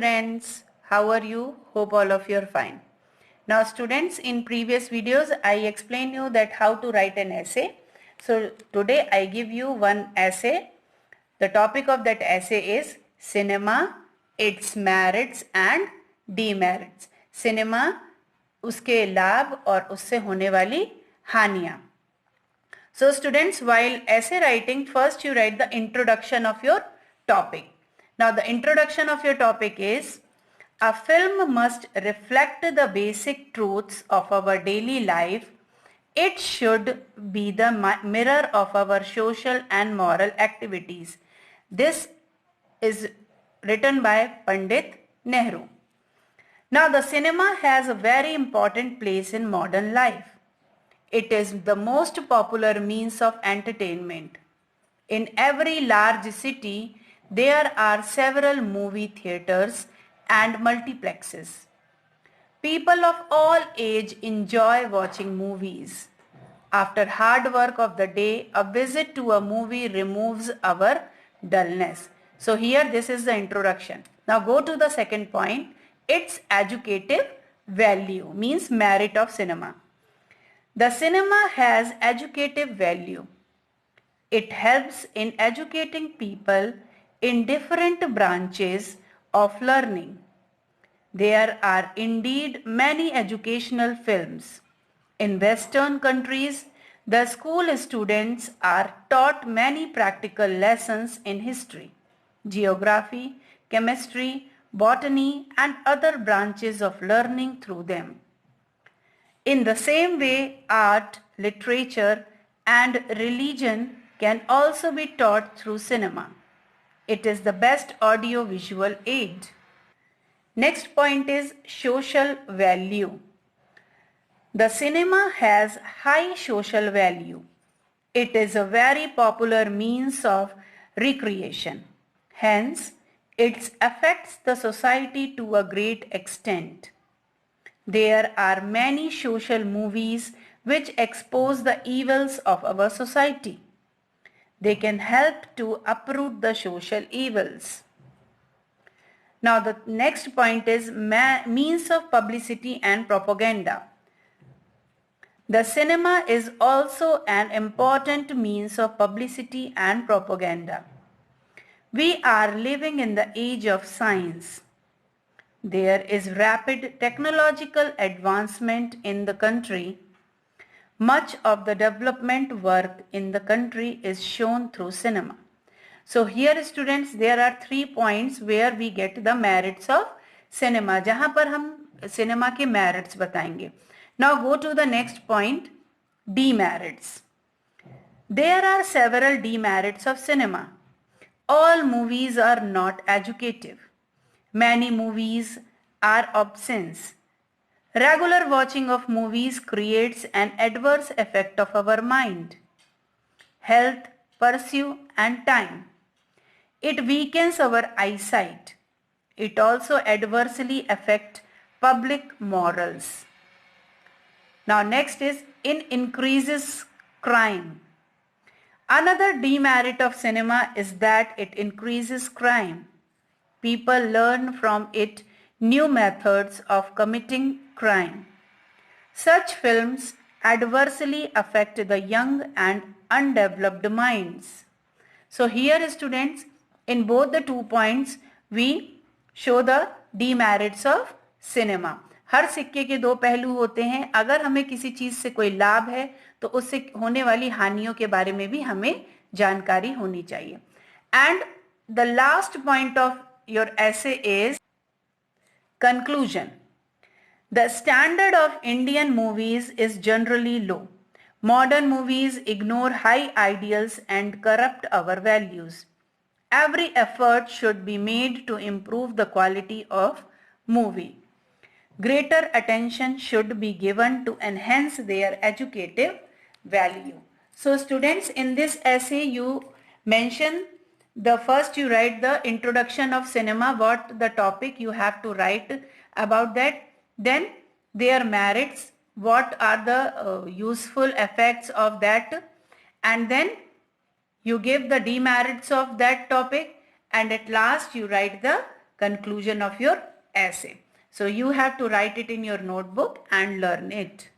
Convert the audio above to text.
students, how are you? Hope all of you are fine. Now students, in previous videos I explained you that how to write an essay. So today I give you one essay. The topic of that essay is cinema, its merits and demerits. Cinema, उसके लाभ और उससे होने वाली हानियां. So students, while essay writing, first you write the introduction of your topic. Now the introduction of your topic is, a film must reflect the basic truths of our daily life. It should be the mirror of our social and moral activities. This is written by Pandit Nehru. Now the cinema has a very important place in modern life. It is the most popular means of entertainment. In every large city, there are several movie theaters and multiplexes. People of all age enjoy watching movies. After hard work of the day, a visit to a movie removes our dullness. So here this is the introduction. Now go to the second point. Its educative value means merit of cinema. The cinema has educative value. It helps in educating people in different branches of learning. There are indeed many educational films. In Western countries, the school students are taught many practical lessons in history, geography, chemistry, botany, and other branches of learning through them. In the same way, art, literature, and religion can also be taught through cinema. It is the best audio-visual aid. Next point is social value. The cinema has high social value. It is a very popular means of recreation. Hence, it affects the society to a great extent. There are many social movies which expose the evils of our society. They can help to uproot the social evils. Now the next point is means of publicity and propaganda. The cinema is also an important means of publicity and propaganda. We are living in the age of science. There is rapid technological advancement in the country. Much of the development work in the country is shown through cinema. So here students, there are 3 points where we get the merits of cinema, जहाँ पर हम cinema के merits बताएंगे. Now go to the next point, demerits. There are several demerits of cinema. All movies are not educative. Many movies are obscene. Regular watching of movies creates an adverse effect of our mind, health, pursuit, and time. It weakens our eyesight. It also adversely affects public morals. Now next is it increases crime. Another demerit of cinema is that it increases crime. People learn from it new methods of committing crime. Such films adversely affect the young and undeveloped minds. So here students, in both the 2 points, we show the demerits of cinema. हर सिक्के के 2 पहलू होते हैं. अगर हमें किसी चीज से कोई लाभ है तो उससे होने वाली हानियों के बारे में भी हमें जानकारी होनी चाहिए. And the last point of your essay is conclusion. The standard of Indian movies is generally low. Modern movies ignore high ideals and corrupt our values. Every effort should be made to improve the quality of movie. Greater attention should be given to enhance their educative value. So students, in this essay you mention first you write the introduction of cinema, what the topic you have to write about that, then their merits, what are the useful effects of that, and then you give the demerits of that topic, and at last you write the conclusion of your essay. So you have to write it in your notebook and learn it.